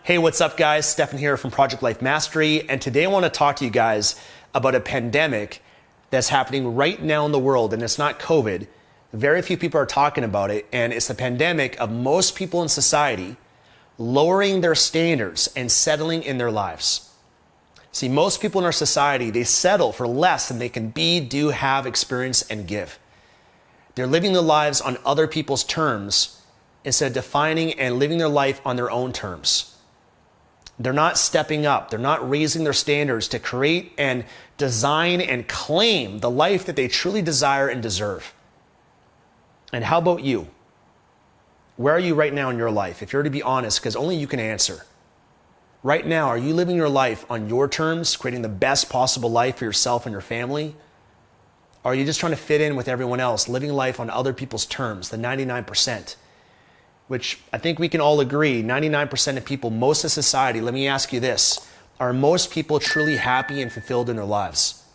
Hey, what's up guys? Stefan here from Project Life Mastery, and today I want to talk to you guys about a pandemic that's happening right now in the world, and it's not COVID. Very few people are talking about it, and it's the pandemic of most people in society lowering their standards and settling in their lives. See, most people in our society, they settle for less than they can be, do, have, experience, and give. They're living their lives on other people's terms instead of defining and living their life on their own terms. They're not stepping up. They're not raising their standards to create and design and claim the life that they truly desire and deserve. And how about you? Where are you right now in your life? If you're to be honest, because only you can answer. Right now, are you living your life on your terms, creating the best possible life for yourself and your family? Or are you just trying to fit in with everyone else, living life on other people's terms, the 99%? Which I think we can all agree, 99% of people, most of society, let me ask you this, are most people truly happy and fulfilled in their lives?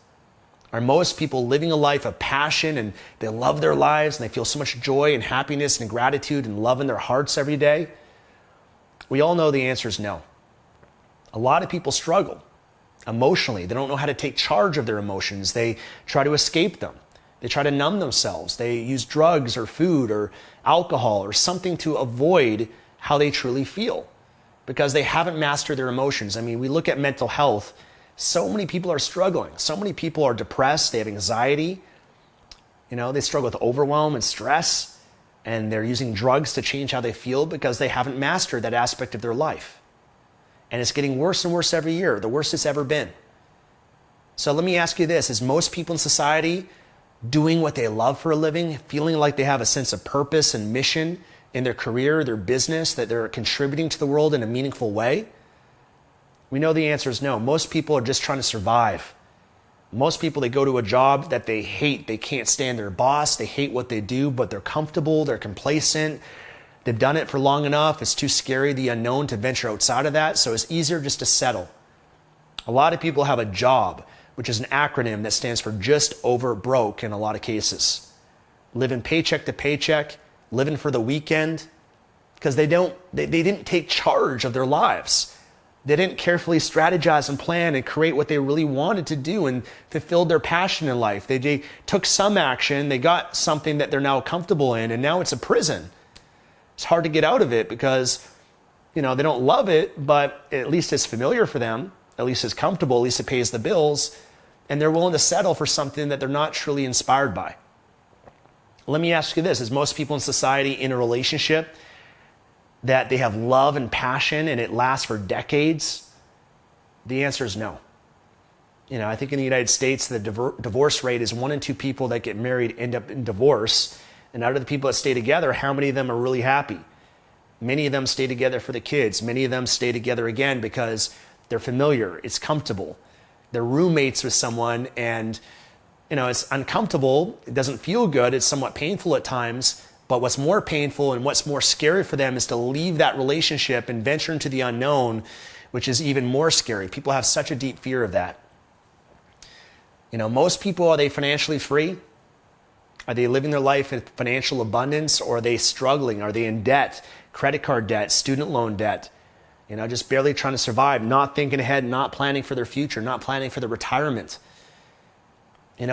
Are most people living a life of passion and they love their lives and they feel so much joy and happiness and gratitude and love in their hearts every day? We all know the answer is no. A lot of people struggle emotionally. They don't know how to take charge of their emotions. They try to escape them. They try to numb themselves. They use drugs or food or alcohol or something to avoid how they truly feel because they haven't mastered their emotions. I mean, we look at mental health. So many people are struggling. So many people are depressed. They have anxiety. They struggle with overwhelm and stress, and they're using drugs to change how they feel because they haven't mastered that aspect of their life. And it's getting worse and worse every year, the worst it's ever been. So let me ask you this, is most people in society doing what they love for a living, feeling like they have a sense of purpose and mission in their career, their business, that they're contributing to the world in a meaningful way? We know the answer is no. Most people are just trying to survive. Most people, they go to a job that they hate. They can't stand their boss. They hate what they do, but they're comfortable. They're complacent. They've done it for long enough. It's too scary, the unknown, to venture outside of that. So it's easier just to settle. A lot of people have a job, which is an acronym that stands for just over broke in a lot of cases. Living paycheck to paycheck, living for the weekend, because they didn't take charge of their lives. They didn't carefully strategize and plan and create what they really wanted to do and fulfilled their passion in life. They took some action, they got something that they're now comfortable in, and now it's a prison. It's hard to get out of it because, they don't love it, but at least it's familiar for them, at least it's comfortable, at least it pays the bills, and they're willing to settle for something that they're not truly inspired by. Let me ask you this, is most people in society in a relationship that they have love and passion and it lasts for decades? The answer is no. I think in the United States, the divorce rate is 1 in 2 people that get married end up in divorce. And out of the people that stay together, how many of them are really happy? Many of them stay together for the kids. Many of them stay together again because they're familiar, it's comfortable. They're roommates with someone and, it's uncomfortable. It doesn't feel good. It's somewhat painful at times. But what's more painful and what's more scary for them is to leave that relationship and venture into the unknown, which is even more scary. People have such a deep fear of that. Most people, are they financially free? Are they living their life in financial abundance, or are they struggling? Are they in debt, credit card debt, student loan debt? Just barely trying to survive, not thinking ahead, not planning for their future, not planning for their retirement.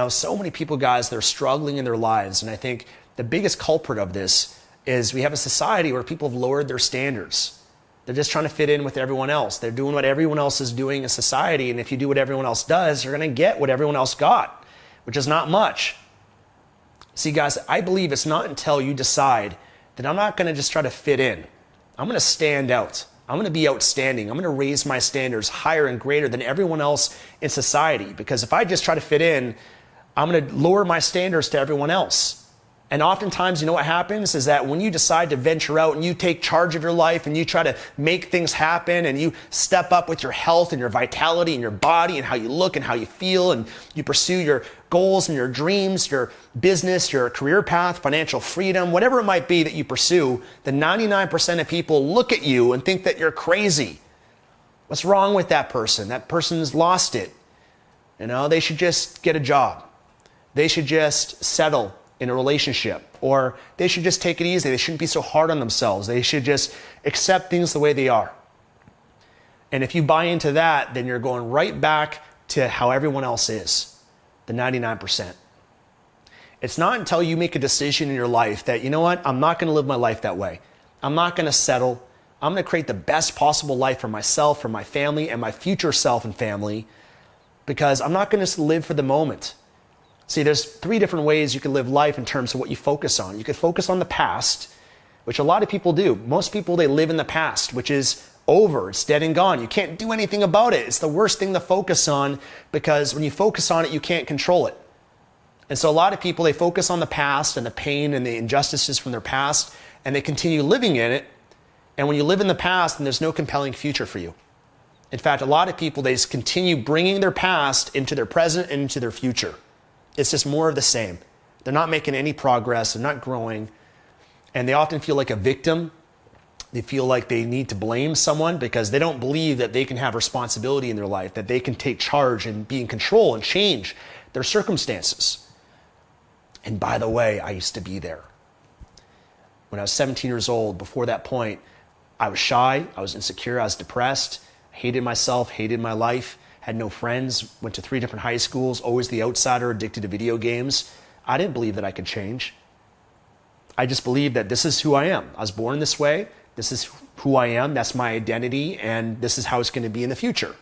So many people, guys, they're struggling in their lives. And I think the biggest culprit of this is we have a society where people have lowered their standards. They're just trying to fit in with everyone else. They're doing what everyone else is doing in society. And if you do what everyone else does, you're going to get what everyone else got, which is not much. See, guys, I believe it's not until you decide that I'm not going to just try to fit in. I'm going to stand out. I'm going to be outstanding. I'm going to raise my standards higher and greater than everyone else in society. Because if I just try to fit in, I'm going to lower my standards to everyone else. And oftentimes, what happens is that when you decide to venture out and you take charge of your life and you try to make things happen and you step up with your health and your vitality and your body and how you look and how you feel and you pursue your goals and your dreams, your business, your career path, financial freedom, whatever it might be that you pursue, the 99% of people look at you and think that you're crazy. What's wrong with that person? That person's lost it. They should just get a job. They should just settle in a relationship, or they should just take it easy. They shouldn't be so hard on themselves. They should just accept things the way they are. And if you buy into that, then you're going right back to how everyone else is, the 99%. It's not until you make a decision in your life that, you know what, I'm not going to live my life that way. I'm not going to settle. I'm going to create the best possible life for myself, for my family, and my future self and family, because I'm not going to live for the moment. See, there's 3 different ways you can live life in terms of what you focus on. You could focus on the past, which a lot of people do. Most people, they live in the past, which is over. It's dead and gone. You can't do anything about it. It's the worst thing to focus on, because when you focus on it, you can't control it. And so a lot of people, they focus on the past and the pain and the injustices from their past, and they continue living in it. And when you live in the past, then there's no compelling future for you. In fact, a lot of people, they just continue bringing their past into their present and into their future. It's just more of the same. They're not making any progress. They're not growing. And they often feel like a victim. They feel like they need to blame someone because they don't believe that they can have responsibility in their life, that they can take charge and be in control and change their circumstances. And by the way, I used to be there. When I was 17 years old, before that point, I was shy, I was insecure, I was depressed, hated myself, hated my life, had no friends, went to 3 different high schools, always the outsider, addicted to video games. I didn't believe that I could change. I just believed that this is who I am. I was born this way. This is who I am. That's my identity. And this is how it's going to be in the future.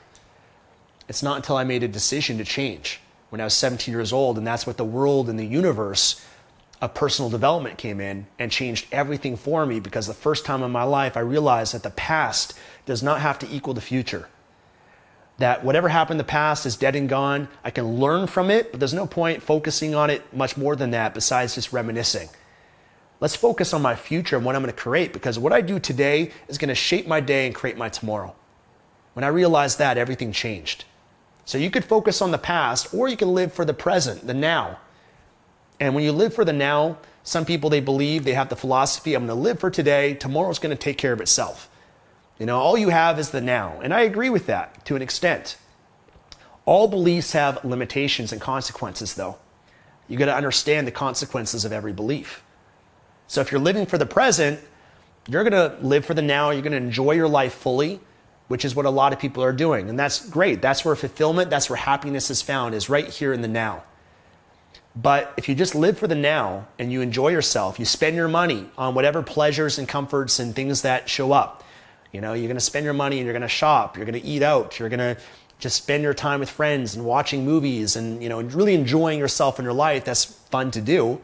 It's not until I made a decision to change when I was 17 years old. And that's what the world and the universe of personal development came in and changed everything for me, because the first time in my life I realized that the past does not have to equal the future. That whatever happened in the past is dead and gone. I can learn from it, but there's no point focusing on it much more than that besides just reminiscing. Let's focus on my future and what I'm going to create, because what I do today is going to shape my day and create my tomorrow. When I realized that, everything changed. So you could focus on the past, or you can live for the present, the now. And when you live for the now, some people, they believe, they have the philosophy, I'm going to live for today, tomorrow's going to take care of itself. You know, all you have is the now. And I agree with that to an extent. All beliefs have limitations and consequences, though. You got to understand the consequences of every belief. So if you're living for the present, you're going to live for the now. You're going to enjoy your life fully, which is what a lot of people are doing. And that's great. That's where fulfillment, that's where happiness is found, is right here in the now. But if you just live for the now and you enjoy yourself, you spend your money on whatever pleasures and comforts and things that show up. You know, you're going to spend your money and you're going to shop, you're going to eat out, you're going to just spend your time with friends and watching movies and, you know, really enjoying yourself in your life. That's fun to do.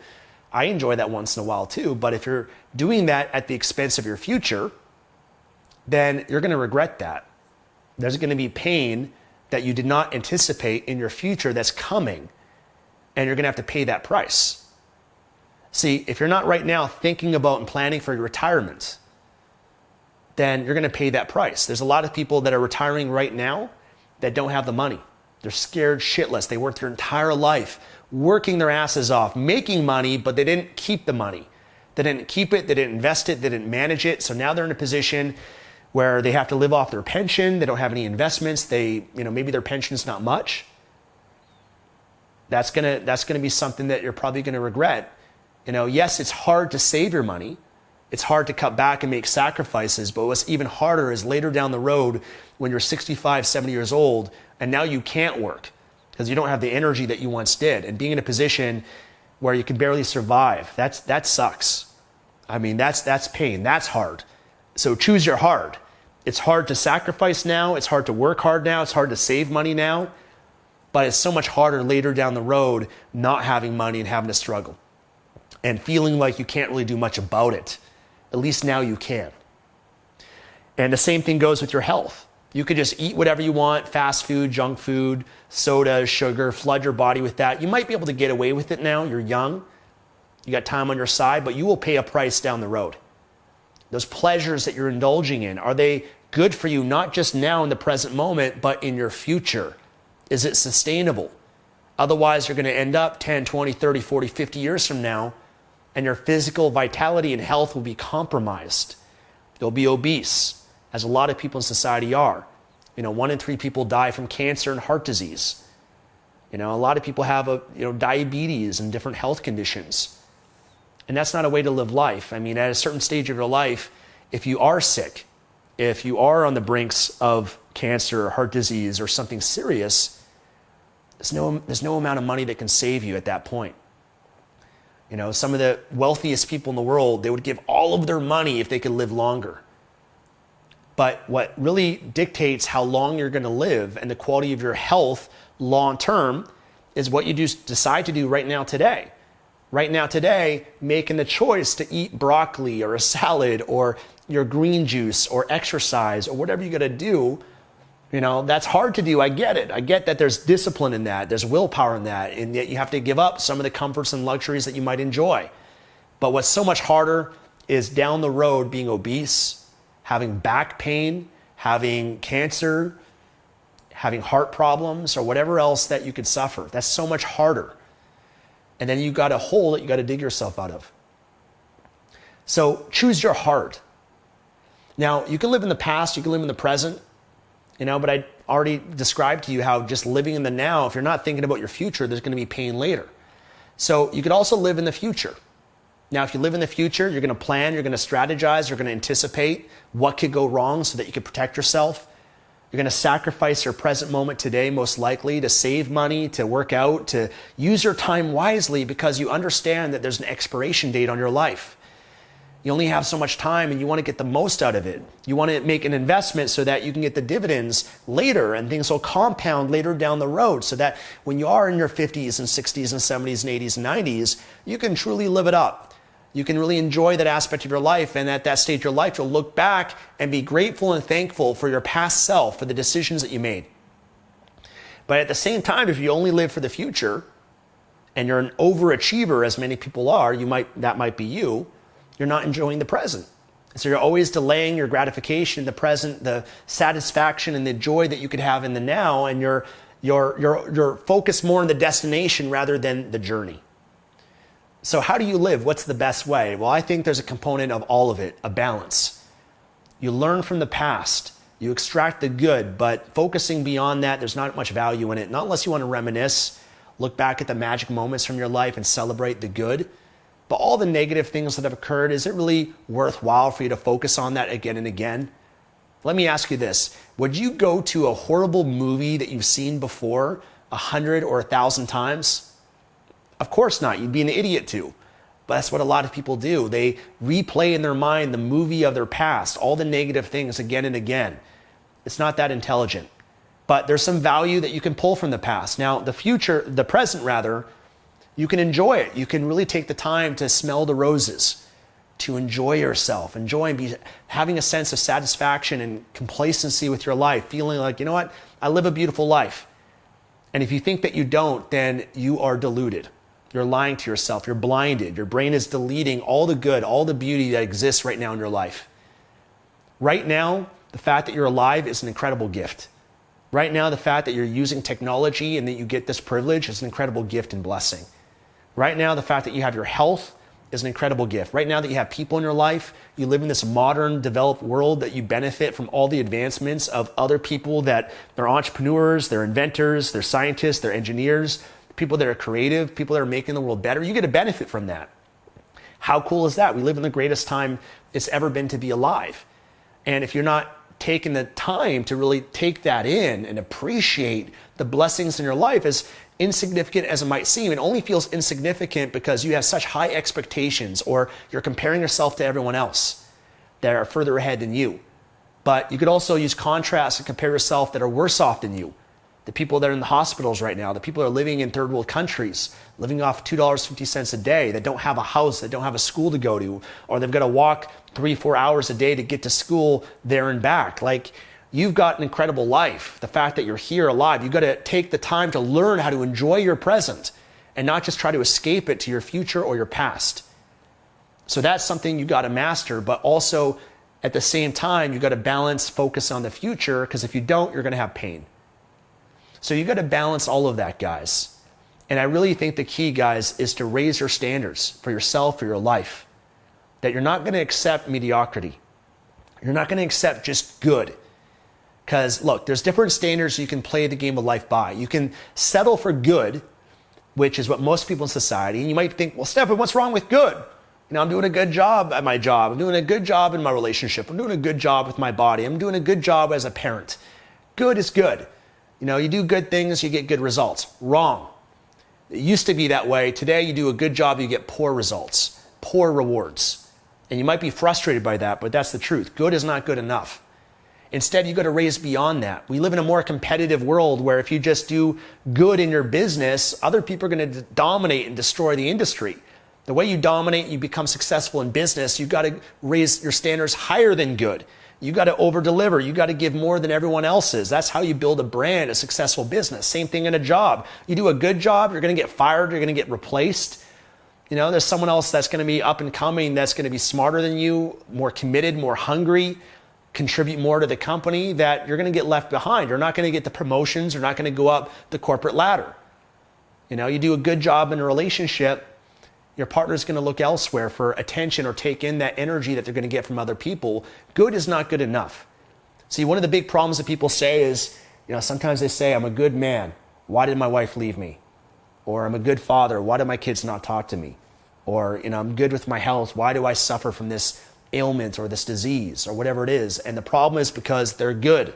I enjoy that once in a while too. But if you're doing that at the expense of your future, then you're going to regret that. There's going to be pain that you did not anticipate in your future that's coming, and you're going to have to pay that price. See, if you're not right now thinking about and planning for your retirement, then you're going to pay that price. There's a lot of people that are retiring right now that don't have the money. They're scared shitless. They worked their entire life working their asses off, making money, but they didn't keep the money. They didn't keep it. They didn't invest it. They didn't manage it. So now they're in a position where they have to live off their pension. They don't have any investments. Maybe their pension's not much. That's gonna be something that you're probably gonna regret. You know, yes, it's hard to save your money. It's hard to cut back and make sacrifices, but what's even harder is later down the road when you're 65, 70 years old, and now you can't work because you don't have the energy that you once did, and being in a position where you can barely survive. That sucks. I mean, that's pain. That's hard. So choose your hard. It's hard to sacrifice now. It's hard to work hard now. It's hard to save money now. But it's so much harder later down the road not having money and having to struggle and feeling like you can't really do much about it. At least now you can. And the same thing goes with your health. You could just eat whatever you want, fast food, junk food, soda, sugar, flood your body with that. You might be able to get away with it now. You're young. You got time on your side, but you will pay a price down the road. Those pleasures that you're indulging in, are they good for you not just now in the present moment, but in your future? Is it sustainable? Otherwise, you're going to end up 10, 20, 30, 40, 50 years from now, and your physical vitality and health will be compromised. You'll be obese, as a lot of people in society are. 1 in 3 people die from cancer and heart disease. A lot of people have diabetes and different health conditions. And that's not a way to live life. I mean, at a certain stage of your life, if you are sick, if you are on the brinks of cancer or heart disease or something serious, there's no amount of money that can save you at that point. You know, some of the wealthiest people in the world, they would give all of their money if they could live longer. But what really dictates how long you're going to live and the quality of your health long term is what you decide to do right now today. Right now today, making the choice to eat broccoli or a salad or your green juice or exercise or whatever you got to do, you know, that's hard to do. I get it. I get that there's discipline in that. There's willpower in that. And yet you have to give up some of the comforts and luxuries that you might enjoy. But what's so much harder is down the road being obese, having back pain, having cancer, having heart problems, or whatever else that you could suffer. That's so much harder. And then you got a hole that you got to dig yourself out of. So choose your heart. Now, you can live in the past, you can live in the present, you know, but I already described to you how just living in the now, if you're not thinking about your future, there's going to be pain later. So you could also live in the future. Now, if you live in the future, you're going to plan, you're going to strategize, you're going to anticipate what could go wrong so that you can protect yourself. You're going to sacrifice your present moment today, most likely, to save money, to work out, to use your time wisely because you understand that there's an expiration date on your life. You only have so much time and you want to get the most out of it. You want to make an investment so that you can get the dividends later and things will compound later down the road so that when you are in your 50s and 60s and 70s and 80s and 90s, you can truly live it up. You can really enjoy that aspect of your life, and at that stage of your life, you'll look back and be grateful and thankful for your past self, for the decisions that you made. But at the same time, if you only live for the future, and you're an overachiever, as many people are, that might be you, you're not enjoying the present. So you're always delaying your gratification, the present, the satisfaction and the joy that you could have in the now, and you're focused more on the destination rather than the journey. So how do you live? What's the best way? Well, I think there's a component of all of it, a balance. You learn from the past. You extract the good, but focusing beyond that, there's not much value in it. Not unless you want to reminisce, look back at the magic moments from your life and celebrate the good. But all the negative things that have occurred, is it really worthwhile for you to focus on that again and again? Let me ask you this. Would you go to a horrible movie that you've seen before 100 or 1,000 times? Of course not. You'd be an idiot too. But that's what a lot of people do. They replay in their mind the movie of their past, all the negative things again and again. It's not that intelligent. But there's some value that you can pull from the past. Now, the present rather, you can enjoy it. You can really take the time to smell the roses, to enjoy yourself, enjoy and be having a sense of satisfaction and complacency with your life, feeling like, you know what, I live a beautiful life. And if you think that you don't, then you are deluded. You're lying to yourself. You're blinded. Your brain is deleting all the good, all the beauty that exists right now in your life. Right now, the fact that you're alive is an incredible gift. Right now, the fact that you're using technology and that you get this privilege is an incredible gift and blessing. Right now, the fact that you have your health is an incredible gift. Right now that you have people in your life, you live in this modern, developed world that you benefit from all the advancements of other people that they're entrepreneurs, they're inventors, they're scientists, they're engineers, people that are creative, people that are making the world better. You get a benefit from that. How cool is that? We live in the greatest time it's ever been to be alive. And if you're not taking the time to really take that in and appreciate the blessings in your life, as insignificant as it might seem, it only feels insignificant because you have such high expectations or you're comparing yourself to everyone else that are further ahead than you. But you could also use contrast and compare yourself that are worse off than you. The people that are in the hospitals right now, the people that are living in third world countries, living off $2.50 a day, that don't have a house, that don't have a school to go to, or they've got to walk 3-4 hours a day to get to school there and back. Like, you've got an incredible life. The fact that you're here alive, you've got to take the time to learn how to enjoy your present and not just try to escape it to your future or your past. So that's something you've got to master, but also at the same time, you've got to balance focus on the future, because if you don't, you're going to have pain. So you got to balance all of that, guys. And I really think the key, guys, is to raise your standards for yourself, for your life. That you're not going to accept mediocrity. You're not going to accept just good. Because, look, there's different standards you can play the game of life by. You can settle for good, which is what most people in society, and you might think, well, Stefan, what's wrong with good? I'm doing a good job at my job. I'm doing a good job in my relationship. I'm doing a good job with my body. I'm doing a good job as a parent. Good is good. You do good things, you get good results. Wrong. It used to be that way. Today, you do a good job, you get poor results, poor rewards. And you might be frustrated by that, but that's the truth. Good is not good enough. Instead, you got to raise beyond that. We live in a more competitive world where if you just do good in your business, other people are going to dominate and destroy the industry. The way you dominate, you become successful in business, you've got to raise your standards higher than good. You got to over deliver. You got to give more than everyone else is. That's how you build a brand, a successful business. Same thing in a job. You do a good job, you're going to get fired, you're going to get replaced. There's someone else that's going to be up and coming, that's going to be smarter than you, more committed, more hungry, contribute more to the company, that you're going to get left behind. You're not going to get the promotions. You're not going to go up the corporate ladder. You do a good job in a relationship, your partner's going to look elsewhere for attention or take in that energy that they're going to get from other people. Good is not good enough. See, one of the big problems that people say is, sometimes they say, I'm a good man. Why did my wife leave me? Or I'm a good father. Why do my kids not talk to me? Or, I'm good with my health. Why do I suffer from this ailment or this disease or whatever it is? And the problem is because they're good.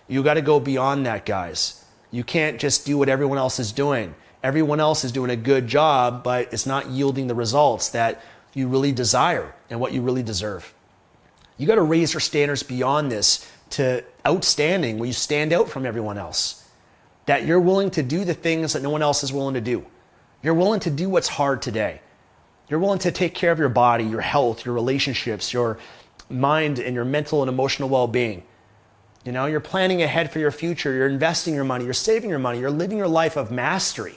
You got to go beyond that, guys. You can't just do what everyone else is doing. Everyone else is doing a good job, but it's not yielding the results that you really desire and what you really deserve. You got to raise your standards beyond this to outstanding, where you stand out from everyone else. That you're willing to do the things that no one else is willing to do. You're willing to do what's hard today. You're willing to take care of your body, your health, your relationships, your mind, and your mental and emotional well-being. You're planning ahead for your future. You're investing your money. You're saving your money. You're living your life of mastery.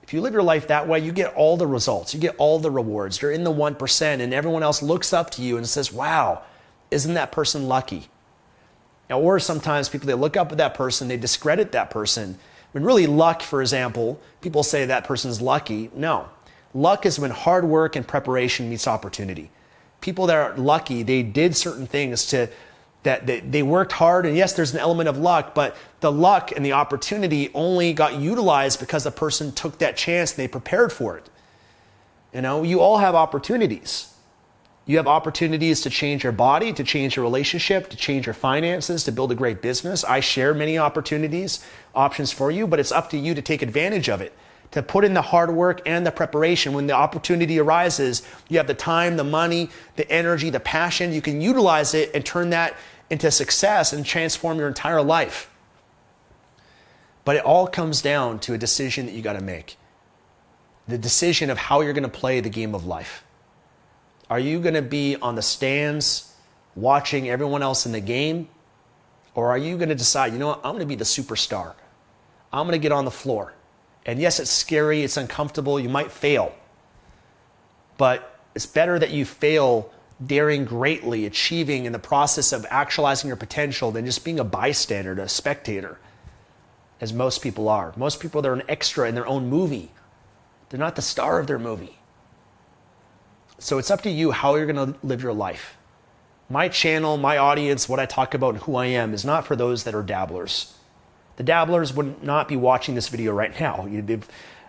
If you live your life that way, you get all the results. You get all the rewards. You're in the 1%, and everyone else looks up to you and says, wow, isn't that person lucky? Or sometimes people, they look up at that person, they discredit that person. When really luck, for example, people say that person's lucky. No. Luck is when hard work and preparation meets opportunity. People that are lucky, they did certain things that they worked hard, and yes, there's an element of luck, but the luck and the opportunity only got utilized because the person took that chance and they prepared for it. You all have opportunities. You have opportunities to change your body, to change your relationship, to change your finances, to build a great business. I share many options for you, but it's up to you to take advantage of it, to put in the hard work and the preparation. When the opportunity arises, you have the time, the money, the energy, the passion. You can utilize it and turn that into success and transform your entire life. But it all comes down to a decision that you got to make. The decision of how you're going to play the game of life. Are you going to be on the stands watching everyone else in the game? Or are you going to decide, I'm going to be the superstar. I'm going to get on the floor. And yes, it's scary, it's uncomfortable, you might fail. But it's better that you fail daring greatly, achieving in the process of actualizing your potential than just being a bystander, a spectator, as most people are. Most people, they're an extra in their own movie. They're not the star of their movie. So it's up to you how you're going to live your life. My channel, my audience, what I talk about and who I am is not for those that are dabblers. The dabblers would not be watching this video right now. They've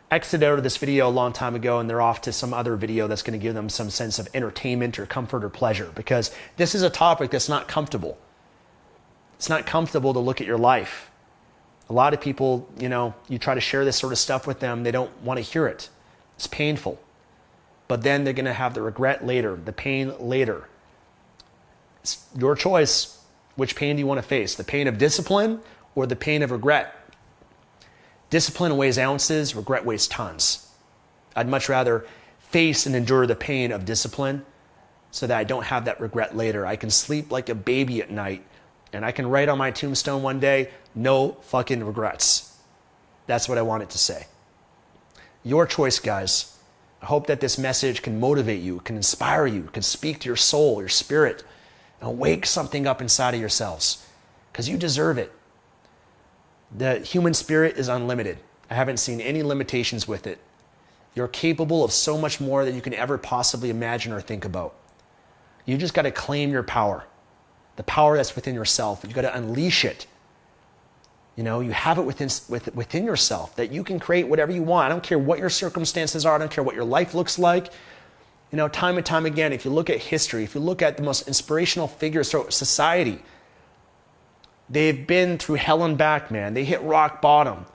exited out of this video a long time ago and they're off to some other video that's going to give them some sense of entertainment or comfort or pleasure, because this is a topic that's not comfortable. It's not comfortable to look at your life. A lot of people, you try to share this sort of stuff with them, they don't want to hear it. It's painful. But then they're going to have the regret later, the pain later. It's your choice. Which pain do you want to face? The pain of discipline or the pain of regret? Discipline weighs ounces, regret weighs tons. I'd much rather face and endure the pain of discipline so that I don't have that regret later. I can sleep like a baby at night and I can write on my tombstone one day, no fucking regrets. That's what I want it to say. Your choice, guys. I hope that this message can motivate you, can inspire you, can speak to your soul, your spirit, and wake something up inside of yourselves, because you deserve it. The human spirit is unlimited. I haven't seen any limitations with it. You're capable of so much more than you can ever possibly imagine or think about. You just got to claim your power, the power that's within yourself. You got to unleash it. You have it within yourself that you can create whatever you want. I don't care what your circumstances are. I don't care what your life looks like. Time and time again, if you look at history, if you look at the most inspirational figures throughout society, they've been through hell and back, man. They hit rock bottom.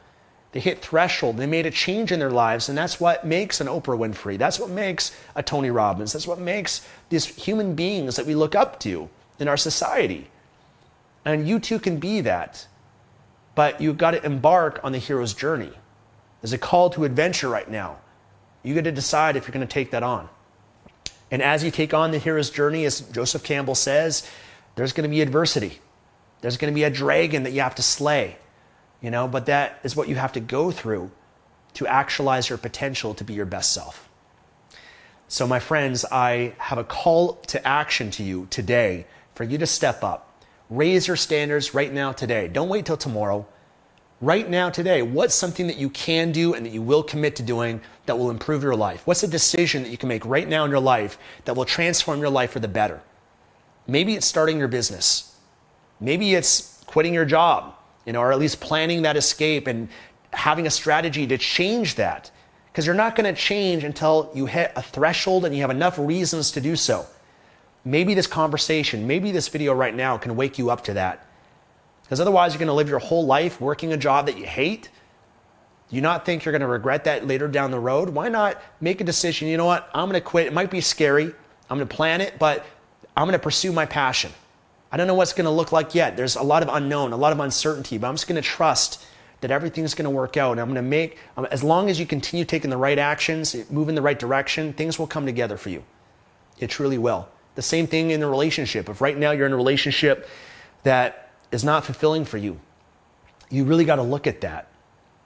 They hit threshold. They made a change in their lives, and that's what makes an Oprah Winfrey. That's what makes a Tony Robbins. That's what makes these human beings that we look up to in our society. And you too can be that. But you've got to embark on the hero's journey. There's a call to adventure right now. You got to decide if you're going to take that on. And as you take on the hero's journey, as Joseph Campbell says, there's going to be adversity. There's going to be a dragon that you have to slay. But that is what you have to go through to actualize your potential to be your best self. So my friends, I have a call to action to you today for you to step up. Raise your standards right now today. Don't wait till tomorrow. Right now today, what's something that you can do and that you will commit to doing that will improve your life? What's a decision that you can make right now in your life that will transform your life for the better? Maybe it's starting your business. Maybe it's quitting your job. Or at least planning that escape and having a strategy to change that. Because you're not going to change until you hit a threshold and you have enough reasons to do so. Maybe this conversation, maybe this video right now can wake you up to that. Because otherwise you're going to live your whole life working a job that you hate. Do you not think you're going to regret that later down the road? Why not make a decision? You know what? I'm going to quit. It might be scary. I'm going to plan it, but I'm going to pursue my passion. I don't know what's going to look like yet. There's a lot of unknown, a lot of uncertainty, but I'm just going to trust that everything's going to work out. And I'm going to as long as you continue taking the right actions, move in the right direction, things will come together for you. It truly will. The same thing in a relationship. If right now you're in a relationship that is not fulfilling for you, you really got to look at that.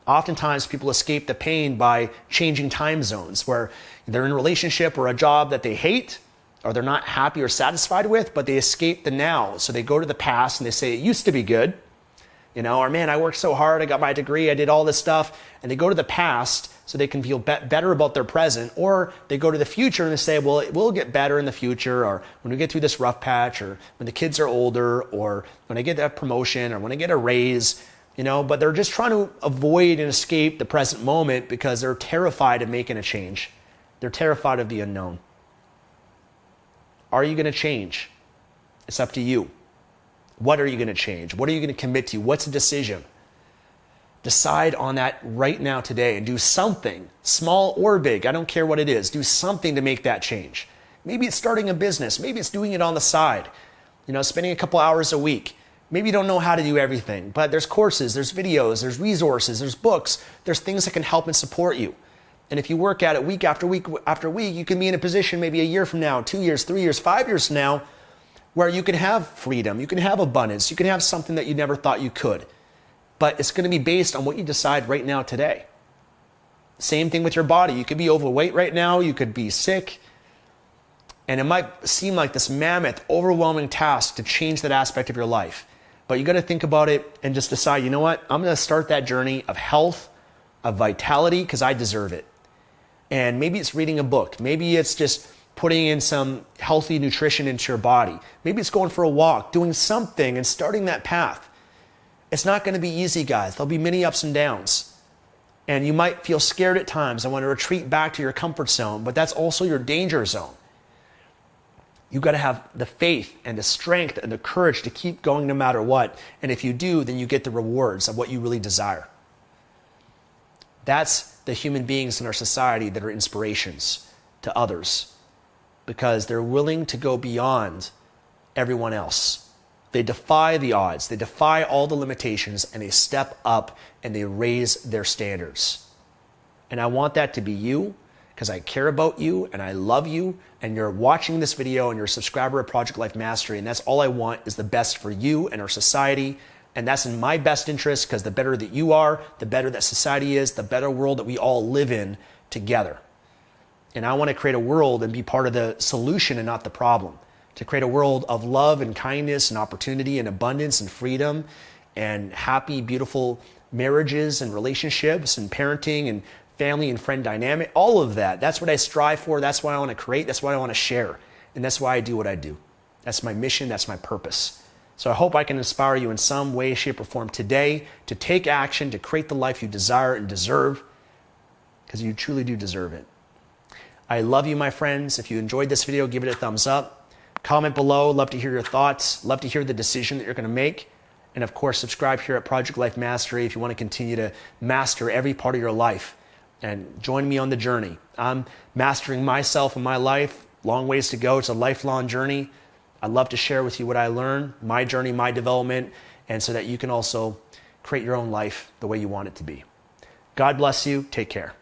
Oftentimes people escape the pain by changing time zones where they're in a relationship or a job that they hate, or they're not happy or satisfied with, but they escape the now. So they go to the past and they say, it used to be good. Or man, I worked so hard, I got my degree, I did all this stuff. And they go to the past so they can feel better about their present. Or they go to the future and they say, well, it will get better in the future, or when we get through this rough patch, or when the kids are older, or when I get that promotion, or when I get a raise. But they're just trying to avoid and escape the present moment because they're terrified of making a change. They're terrified of the unknown. Are you going to change? It's up to you. What are you going to change? What are you going to commit to? What's a decision? Decide on that right now today and do something, small or big. I don't care what it is. Do something to make that change. Maybe it's starting a business. Maybe it's doing it on the side. Spending a couple hours a week. Maybe you don't know how to do everything, but there's courses, there's videos, there's resources, there's books, there's things that can help and support you. And if you work at it week after week after week, you can be in a position maybe a year from now, 2 years, 3 years, 5 years from now, where you can have freedom, you can have abundance, you can have something that you never thought you could. But it's going to be based on what you decide right now today. Same thing with your body. You could be overweight right now, you could be sick, and it might seem like this mammoth, overwhelming task to change that aspect of your life. But you got to think about it and just decide, you know what? I'm going to start that journey of health, of vitality, because I deserve it. And maybe it's reading a book. Maybe it's just putting in some healthy nutrition into your body. Maybe it's going for a walk, doing something and starting that path. It's not going to be easy, guys. There'll be many ups and downs. And you might feel scared at times and want to retreat back to your comfort zone, but that's also your danger zone. You've got to have the faith and the strength and the courage to keep going no matter what. And if you do, then you get the rewards of what you really desire. That's the human beings in our society that are inspirations to others because they're willing to go beyond everyone else. They defy the odds. They defy all the limitations and they step up and they raise their standards. And I want that to be you because I care about you and I love you and you're watching this video and you're a subscriber of Project Life Mastery, and that's all I want is the best for you and our society. And that's in my best interest because the better that you are, the better that society is, the better world that we all live in together. And I want to create a world and be part of the solution and not the problem. To create a world of love and kindness and opportunity and abundance and freedom and happy, beautiful marriages and relationships and parenting and family and friend dynamic, all of that. That's what I strive for. That's what I want to create. That's what I want to share. And that's why I do what I do. That's my mission. That's my purpose. So I hope I can inspire you in some way, shape, or form today to take action, to create the life you desire and deserve, because you truly do deserve it. I love you, my friends. If you enjoyed this video, give it a thumbs up. Comment below. Love to hear your thoughts. Love to hear the decision that you're going to make. And of course, subscribe here at Project Life Mastery if you want to continue to master every part of your life. And join me on the journey. I'm mastering myself and my life. Long ways to go. It's a lifelong journey. I'd love to share with you what I learned, my journey, my development, and so that you can also create your own life the way you want it to be. God bless you. Take care.